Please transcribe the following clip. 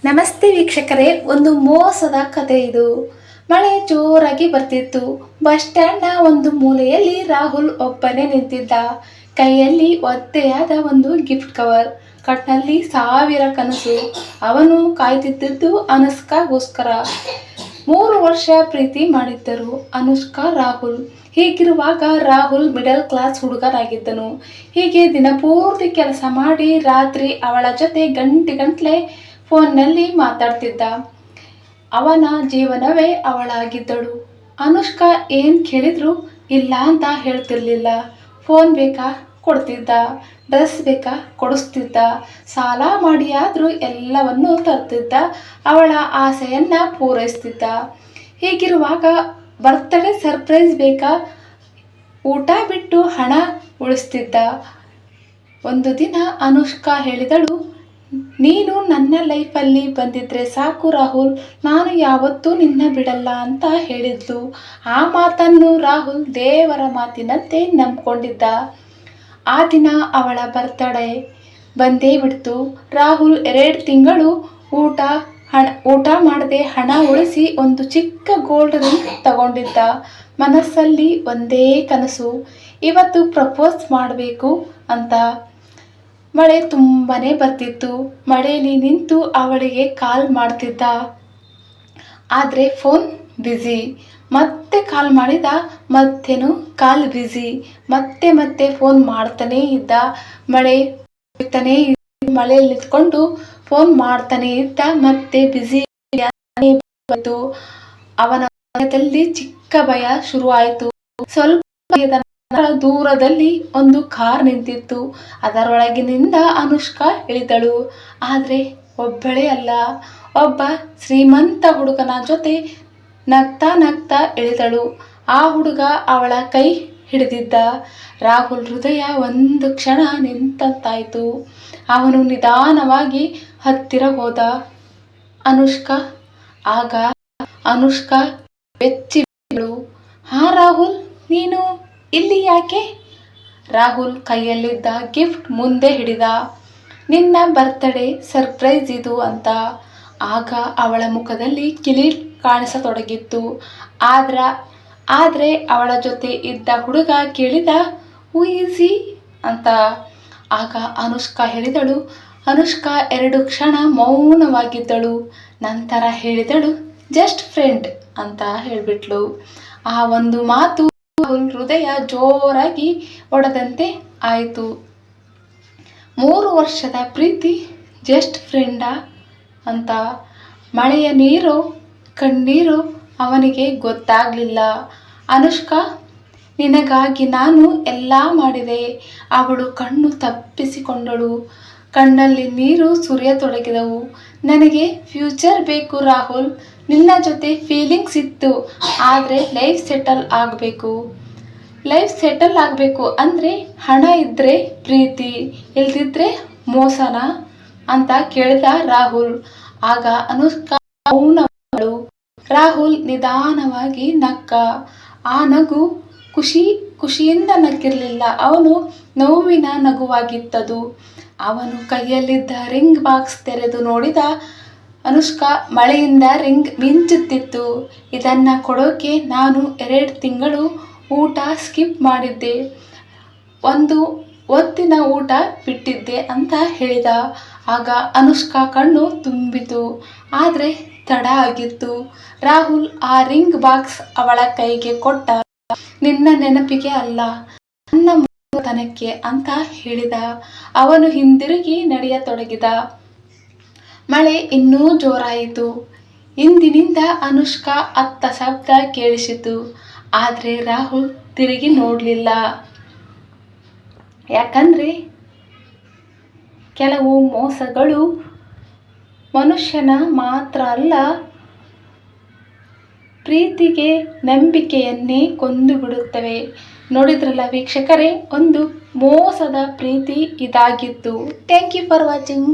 ನಮಸ್ತೆ ವೀಕ್ಷಕರೇ, ಒಂದು ಮೋಸದ ಕತೆ ಇದು. ಮಳೆ ಜೋರಾಗಿ ಬರ್ತಿತ್ತು. ಬಸ್ ಸ್ಟ್ಯಾಂಡ್ನ ಒಂದು ಮೂಲೆಯಲ್ಲಿ ರಾಹುಲ್ ಒಬ್ಬನೇ ನಿಂತಿದ್ದ. ಕೈಯಲ್ಲಿ ಒದ್ದೆಯಾದ ಒಂದು ಗಿಫ್ಟ್ ಕವರ್, ಕಣ್ಣಲ್ಲಿ ಸಾವಿರ ಕನಸು. ಅವನು ಕಾಯ್ತಿದ್ದದ್ದು ಅನುಷ್ಕಾಗೋಸ್ಕರ. 3 ವರ್ಷ ಪ್ರೀತಿ ಮಾಡಿದ್ದರು ಅನುಷ್ಕಾ ರಾಹುಲ್. ಹೀಗಿರುವಾಗ ರಾಹುಲ್ ಮಿಡಲ್ ಕ್ಲಾಸ್ ಹುಡುಗರಾಗಿದ್ದನು. ಹೀಗೆ ದಿನಪೂರ್ತಿ ಕೆಲಸ ಮಾಡಿ ರಾತ್ರಿ ಅವಳ ಜೊತೆ ಗಂಟೆ ಫೋನ್ನಲ್ಲಿ ಮಾತಾಡ್ತಿದ್ದ. ಅವನ ಜೀವನವೇ ಅವಳಾಗಿದ್ದಳು. ಅನುಷ್ಕಾ ಏನು ಕೇಳಿದ್ರು ಇಲ್ಲ ಅಂತ ಹೇಳ್ತಿರ್ಲಿಲ್ಲ. ಫೋನ್ ಬೇಕಾ ಕೊಡ್ತಿದ್ದ, ಡ್ರೆಸ್ ಬೇಕಾ ಕೊಡಿಸ್ತಿದ್ದ, ಸಾಲ ಮಾಡಿಯಾದರೂ ಎಲ್ಲವನ್ನೂ ತರ್ತಿದ್ದ. ಅವಳ ಆಸೆಯನ್ನು ಪೂರೈಸ್ತಿದ್ದ. ಹೀಗಿರುವಾಗ ಬರ್ತ್ಡೇ ಸರ್ಪ್ರೈಸ್ ಬೇಕಾ, ಊಟ ಬಿಟ್ಟು ಹಣ ಉಳಿಸ್ತಿದ್ದ. ಒಂದು ದಿನ ಅನುಷ್ಕಾ ಹೇಳಿದಳು, ನೀನು ನನ್ನ ಲೈಫಲ್ಲಿ ಬಂದಿದ್ರೆ ಸಾಕು ರಾಹುಲ್, ನಾನು ಯಾವತ್ತೂ ನಿನ್ನ ಬಿಡಲ್ಲ ಅಂತ ಹೇಳಿದ್ಲು. ಆ ಮಾತನ್ನು ರಾಹುಲ್ ದೇವರ ಮಾತಿನಂತೆ ನಂಬ್ಕೊಂಡಿದ್ದ. ಆ ದಿನ ಅವಳ ಬರ್ತ್ಡೇ ಬಂದೇ ಬಿಡ್ತು. ರಾಹುಲ್ 2 ತಿಂಗಳು ಊಟ ಮಾಡದೆ ಹಣ ಉಳಿಸಿ ಒಂದು ಚಿಕ್ಕ ಗೋಲ್ಡ್ ರಿಂಗ್ ತಗೊಂಡಿದ್ದ. ಮನಸ್ಸಲ್ಲಿ ಒಂದೇ ಕನಸು, ಇವತ್ತು ಪ್ರಪೋಸ್ ಮಾಡಬೇಕು ಅಂತ. ಮಳೆ ತುಂಬಾನೇ ಬರ್ತಿತ್ತು. ಮಳೆಯಲ್ಲಿ ನಿಂತು ಅವಳಿಗೆ ಕಾಲ್ ಮಾಡ್ತಿದ್ದ. ಆದರೆ ಫೋನ್ ಬ್ಯುಸಿ. ಮತ್ತೆ ಕಾಲ್ ಮಾಡಿದ, ಮತ್ತೇನು ಕಾಲ್ ಬ್ಯುಸಿ. ಮತ್ತೆ ಫೋನ್ ಮಾಡ್ತಾನೇ ಇದ್ದ. ಮಳೆ ಬರ್ತಾನೇ ಇದ್ದ. ಮಳೆಯಲ್ಲಿ ನಿಂತ್ಕೊಂಡು ಫೋನ್ ಮಾಡ್ತಾನೇ ಇದ್ದ. ಮತ್ತೆ ಬ್ಯುಸಿ. ಅವನ ಹೃದಯದಲ್ಲಿ ಚಿಕ್ಕ ಭಯ ಶುರುವಾಯಿತು. ಸ್ವಲ್ಪ ಭಯದ ನಂತರ ದೂರದಲ್ಲಿ ಒಂದು ಕಾರ್ ನಿಂತಿತ್ತು. ಅದರೊಳಗಿನಿಂದ ಅನುಷ್ಕಾ ಇಳಿದಳು. ಆದರೆ ಒಬ್ಬಳೇ ಅಲ್ಲ, ಒಬ್ಬ ಶ್ರೀಮಂತ ಹುಡುಗನ ಜೊತೆ ನಗ್ತಾ ಇಳಿದಳು. ಆ ಹುಡುಗ ಅವಳ ಕೈ ಹಿಡಿದಿದ್ದ. ರಾಹುಲ್ ಹೃದಯ ಒಂದು ಕ್ಷಣ ನಿಂತಾಯಿತು. ಅವನು ನಿಧಾನವಾಗಿ ಹತ್ತಿರ ಹೋದ. ಆಗ ಅನುಷ್ಕಾ ಬೆಚ್ಚಿ ಬಿದ್ದಳು. ಹಾ ರಾಹುಲ್, ನೀನು ಇಲ್ಲಿ ಯಾಕೆ? ರಾಹುಲ್ ಕೈಯಲ್ಲಿದ್ದ ಗಿಫ್ಟ್ ಮುಂದೆ ಹಿಡಿದ. ನಿನ್ನ ಬರ್ತ್ಡೇ ಸರ್ಪ್ರೈಸ್ ಇದು ಅಂತ. ಆಗ ಅವಳ ಮುಖದಲ್ಲಿ ಕಿಲೀಟ್ ಕಾಣಿಸತೊಡಗಿತ್ತು. ಆದರೆ ಅವಳ ಜೊತೆ ಇದ್ದ ಹುಡುಗ ಕೇಳಿದ, ಹೂ ಈಸ್ ಹಿ ಅಂತ. ಆಗ ಅನುಷ್ಕಾ ಹೇಳಿದಳು. ಅನುಷ್ಕಾ 2 ಕ್ಷಣ ಮೌನವಾಗಿದ್ದಳು. ನಂತರ ಹೇಳಿದಳು, ಜಸ್ಟ್ ಫ್ರೆಂಡ್ ಅಂತ ಹೇಳಿಬಿಟ್ಲು. ಆ ಒಂದು ಮಾತು ರಾಹುಲ್ ಹೃದಯ ಜೋರಾಗಿ ಒಡೆದಂತೆ ಆಯಿತು. 3 ವರ್ಷದ ಪ್ರೀತಿ ಜಸ್ಟ್ ಫ್ರೆಂಡಾ ಅಂತ. ಮಳೆಯ ನೀರು ಕಣ್ಣೀರು ಅವನಿಗೆ ಗೊತ್ತಾಗಲಿಲ್ಲ. ಅನುಷ್ಕಾ, ನಿನಗಾಗಿ ನಾನು ಎಲ್ಲ ಮಾಡಿದೆ. ಅವಳು ಕಣ್ಣು ತಪ್ಪಿಸಿಕೊಂಡಳು. ಕಣ್ಣಲ್ಲಿ ನೀರು ಸುರಿಯತೊಡಗಿದವು. ನನಗೆ ಫ್ಯೂಚರ್ ಬೇಕು ರಾಹುಲ್. ನಿನ್ನ ಜೊತೆ ಫೀಲಿಂಗ್ಸ್ ಇತ್ತು, ಆದರೆ ಲೈಫ್ ಸೆಟಲ್ ಆಗಬೇಕು ಅಂದರೆ ಹಣ ಇದ್ದರೆ ಪ್ರೀತಿ, ಇಲ್ದಿದ್ರೆ ಮೋಸನಾ ಅಂತ ಕೇಳಿದ ರಾಹುಲ್. ಆಗ ಅನುಷ್ಕಾ ಮೌನವಾದಳು. ರಾಹುಲ್ ನಿಧಾನವಾಗಿ ನಕ್ಕ. ಆ ನಗು ಖುಷಿಯಿಂದ ನಕ್ಕಿರಲಿಲ್ಲ, ಅವನು ನೋವಿನ ನಗುವಾಗಿತ್ತದು. ಅವನು ಕೈಯಲ್ಲಿದ್ದ ರಿಂಗ್ ಬಾಕ್ಸ್ ತೆರೆದು ನೋಡಿದ. ಅನುಷ್ಕಾ, ಮಳೆಯಿಂದ ರಿಂಗ್ ಮಿಂಚುತ್ತಿತ್ತು. ಇದನ್ನು ಕೊಡೋಕೆ ನಾನು 2 ತಿಂಗಳು ಊಟ ಸ್ಕಿಪ್ ಮಾಡಿದ್ದೆ, ಒಂದು ಹೊತ್ತಿನ ಊಟ ಬಿಟ್ಟಿದ್ದೆ ಅಂತ ಹೇಳಿದ. ಆಗ ಅನುಷ್ಕಾ ಕಣ್ಣು ತುಂಬಿತು. ಆದರೆ ತಡ ಆಗಿತ್ತು. ರಾಹುಲ್ ಆ ರಿಂಗ್ ಬಾಕ್ಸ್ ಅವಳ ಕೈಗೆ ಕೊಟ್ಟ. ನಿನ್ನ ನೆನಪಿಗೆ ಅಲ್ಲ, ನನ್ನ ಮುಖತನಕ್ಕೆ ಅಂತ ಹೇಳಿದ. ಅವನು ಹಿಂದಿರುಗಿ ನಡೆಯತೊಡಗಿದ. ಮಳೆ ಇನ್ನೂ ಜೋರಾಯಿತು. ಹಿಂದಿನಿಂದ ಅನುಷ್ಕಾ ಅತ್ತ ಶಬ್ದ ಕೇಳಿಸಿತು. ಆದರೆ ರಾಹುಲ್ ತಿರುಗಿ ನೋಡಲಿಲ್ಲ. ಯಾಕಂದರೆ ಕೆಲವು ಮೋಸಗಳು ಮನುಷ್ಯನ ಮಾತ್ರ ಅಲ್ಲ, ಪ್ರೀತಿಗೆ ನಂಬಿಕೆಯನ್ನೇ ಕೊಂದು ಬಿಡುತ್ತವೆ. ನೋಡಿದ್ರಲ್ಲ ವೀಕ್ಷಕರೇ, ಒಂದು ಮೋಸದ ಪ್ರೀತಿ ಇದಾಗಿತ್ತು. Thank you for watching.